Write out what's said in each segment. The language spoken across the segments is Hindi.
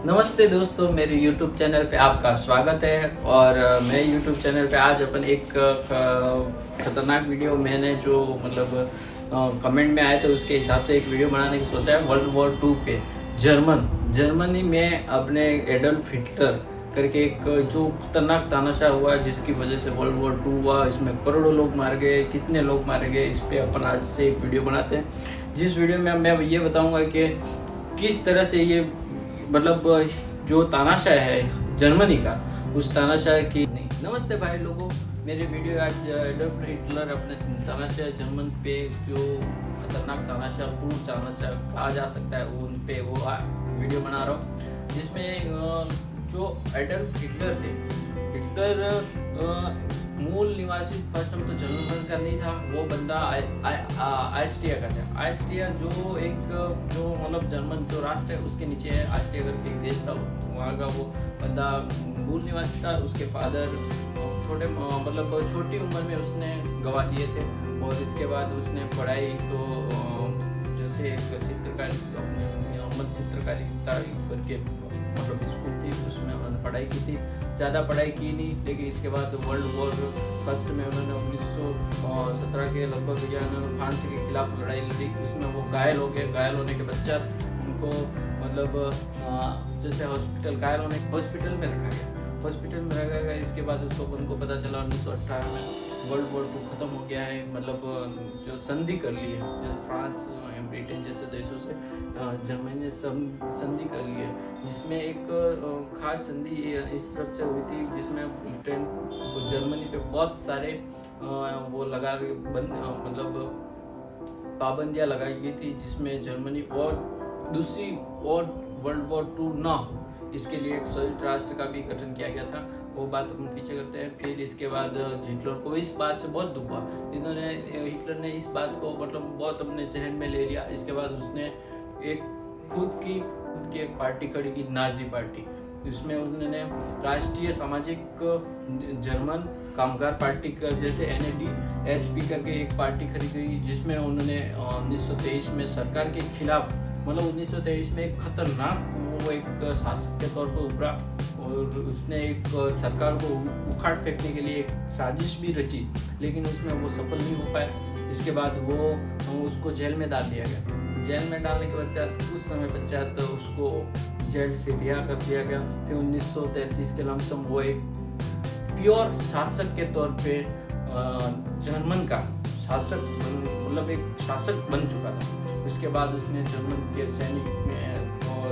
नमस्ते दोस्तों, मेरे YouTube चैनल पे आपका स्वागत है। और मैं YouTube चैनल पे आज अपन एक खतरनाक वीडियो मैंने जो मतलब कमेंट में आए थे उसके हिसाब से एक वीडियो बनाने की सोचा है। वर्ल्ड वॉर 2 पे जर्मनी में अपने एडोल्फ हिटलर करके एक जो खतरनाक तानाशाह हुआ जिसकी वजह से वर्ल्ड वॉर 2 हुआ। इसमें करोड़ों लोग मारे गए, कितने लोग मारे गए, इस पे अपन आज से एक वीडियो बनाते हैं। जिस वीडियो में मैं ये बताऊंगा कि किस तरह से ये मतलब जो तानाशाह है जर्मनी का, उस तानाशाह की नहीं। नमस्ते भाई लोगों, मेरे वीडियो आज एडोल्फ हिटलर अपने तानाशाह जर्मन पे जो खतरनाक तानाशाह क्रूर तानाशाह कहा जा सकता है उन पे वो वीडियो बना रहा हूँ। जिसमें जो एडोल्फ हिटलर थे, हिटलर मूल निवासी फर्स्ट तो जर्मन का नहीं था, वो बंदा ऑस्ट्रिया का था। ऑस्ट्रिया जो एक जो मतलब जर्मन जो राष्ट्र है उसके नीचे है, ऑस्ट्रिया करके एक देश था, वहाँ का वो बंदा मूल निवासी था। उसके फादर थोड़े मतलब छोटी उम्र में उसने गवा दिए थे। और इसके बाद उसने पढ़ाई तो जैसे एक चित्रकारी अपने चित्रकारिता करके मतलब स्कूल थी, उसमें उन्होंने पढ़ाई की थी। ज़्यादा पढ़ाई की नहीं, लेकिन इसके बाद वर्ल्ड वॉर फर्स्ट में उन्होंने 1917 के लगभग उन्होंने फ्रांस के खिलाफ लड़ाई लड़ी। उसमें वो घायल हो गए। घायल होने के पश्चात उनको मतलब जैसे हॉस्पिटल में रखा गया। हॉस्पिटल में रखा गया। इसके बाद उनको पता चला 1918 में वर्ल्ड वॉर 2 खत्म हो गया है। मतलब जो संधि कर ली है, जैसे फ्रांस ब्रिटेन जैसे देशों से जर्मनी ने संधि कर ली है, जिसमें एक खास संधि इस तरफ से हुई थी जिसमें ब्रिटेन जर्मनी पे बहुत सारे वो मतलब पाबंदियां लगाई गई थी, जिसमें जर्मनी और दूसरी और वर्ल्ड वॉर 2 ना हो इसके लिए एक संयुक्त राष्ट्र का भी गठन किया गया था। वो बात अपन पीछे करते हैं। फिर इसके बाद हिटलर को इस बात से बहुत दुख हुआ। हिटलर ने इस बात को मतलब बहुत अपने जहन में ले लिया। इसके बाद उसने एक खुद की एक पार्टी खड़ी की, नाजी पार्टी। इसमें उन्होंने राष्ट्रीय सामाजिक जर्मन कामगार पार्टी का जैसे NADSP करके एक पार्टी खरीदी, जिसमें उन्होंने 1923 में सरकार के खिलाफ मतलब 1923 में एक खतरनाक वो एक शासक के तौर पर उभरा और उसने एक सरकार को उखाड़ फेंकने के लिए एक साजिश भी रची, लेकिन उसमें वो सफल नहीं हो पाया। इसके बाद वो उसको जेल में डाल दिया गया। जेल में डालने के पश्चात कुछ समय पश्चात उसको जेल से रिहा कर दिया गया। फिर 1933 के लमसम वो एक प्योर शासक के तौर पे जर्मन का शासक मतलब एक शासक बन चुका था। इसके बाद उसने जर्मन के सैनिक में और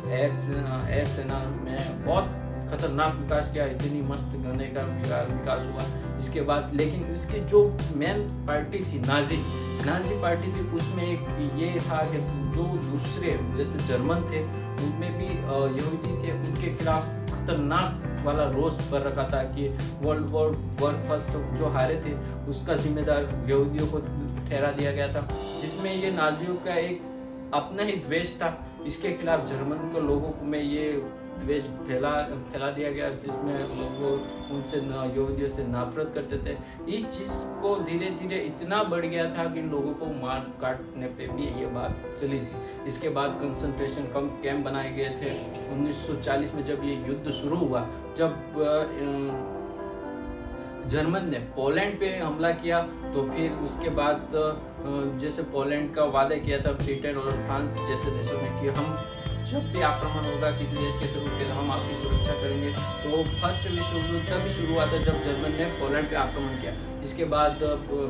एयर सेना में बहुत खतरनाक विकास किया। इतनी मस्त गने का विकास हुआ। इसके बाद लेकिन इसकी जो मेन पार्टी थी नाजी पार्टी थी, उसमें एक ये था कि जो दूसरे जैसे जर्मन थे उनमें भी यहूदी थे, उनके खिलाफ खतरनाक वाला रोष पर रखा था कि वर्ल्ड वॉर फर्स्ट जो हारे थे उसका जिम्मेदार यहूदियों को ठहरा दिया गया था, जिसमें ये नाजियों का एक अपना ही द्वेष था। इसके खिलाफ जर्मन के लोगों में ये द्वेष फैला दिया गया, जिसमें लोग उनसे यहूदियों से नफरत करते थे। इस चीज़ को धीरे धीरे इतना बढ़ गया था कि लोगों को मार काटने पे भी ये बात चली थी। इसके बाद कंसंट्रेशन कैंप बनाए गए थे। 1940 में जब ये युद्ध शुरू हुआ, जब जर्मन ने पोलैंड पे हमला किया, तो फिर उसके बाद जैसे पोलैंड का वादा किया था ब्रिटेन और फ्रांस जैसे देशों में कि हम जब भी आक्रमण होगा किसी देश के थ्रू के हम आपकी सुरक्षा करेंगे। तो फर्स्ट विश्व युद्ध तभी शुरू हुआ था जब जर्मन ने पोलैंड पे आक्रमण किया। इसके बाद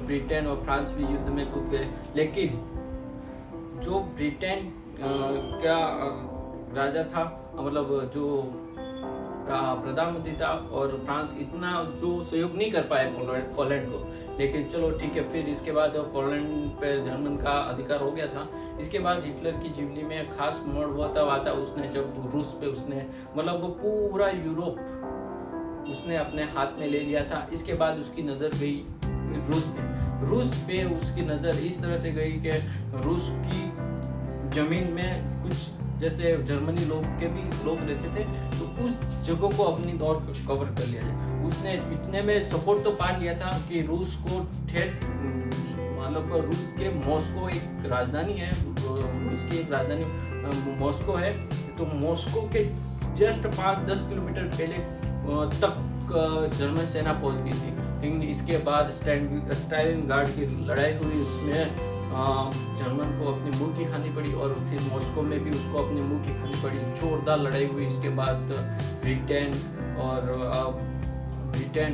ब्रिटेन और फ्रांस भी युद्ध में कूद गए, लेकिन जो ब्रिटेन का राजा था मतलब जो प्रधानमंत्री था और फ्रांस इतना जो सहयोग नहीं कर पाए पोलैंड को। लेकिन चलो ठीक है, फिर इसके बाद पोलैंड पे जर्मन का अधिकार हो गया था। इसके बाद हिटलर की जीवनी में खास मोड़ हुआ था उसने जब रूस पे उसने मतलब पूरा यूरोप उसने अपने हाथ में ले लिया था। इसके बाद उसकी नज़र गई रूस पे उसकी नज़र इस तरह से गई कि रूस की ज़मीन में कुछ जैसे जर्मनी लोग के भी लोग रहते थे, तो उस जगह को अपनी दौर कवर कर लिया जाए। उसने इतने में सपोर्ट तो पा लिया था कि रूस को मतलब रूस के मॉस्को एक राजधानी है, रूस की एक राजधानी मॉस्को है, तो मॉस्को के जस्ट 5-10 किलोमीटर पहले तक जर्मन सेना पहुंच गई थी। लेकिन इसके बाद स्टालिनग्राड की लड़ाई हुई, उसमें जर्मन को अपनी मुंह की खानी पड़ी और फिर मॉस्को में भी उसको अपनी मुंह की खानी पड़ी। जोरदार लड़ाई हुई। इसके बाद ब्रिटेन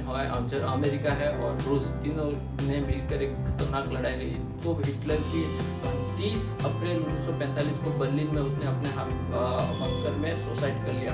है, अमेरिका है और रूस, तीनों ने मिलकर एक खतरनाक लड़ाई लड़ी। तो हिटलर की 30 अप्रैल 1945 को बर्लिन में उसने अपने बंकर में सुसाइड कर लिया।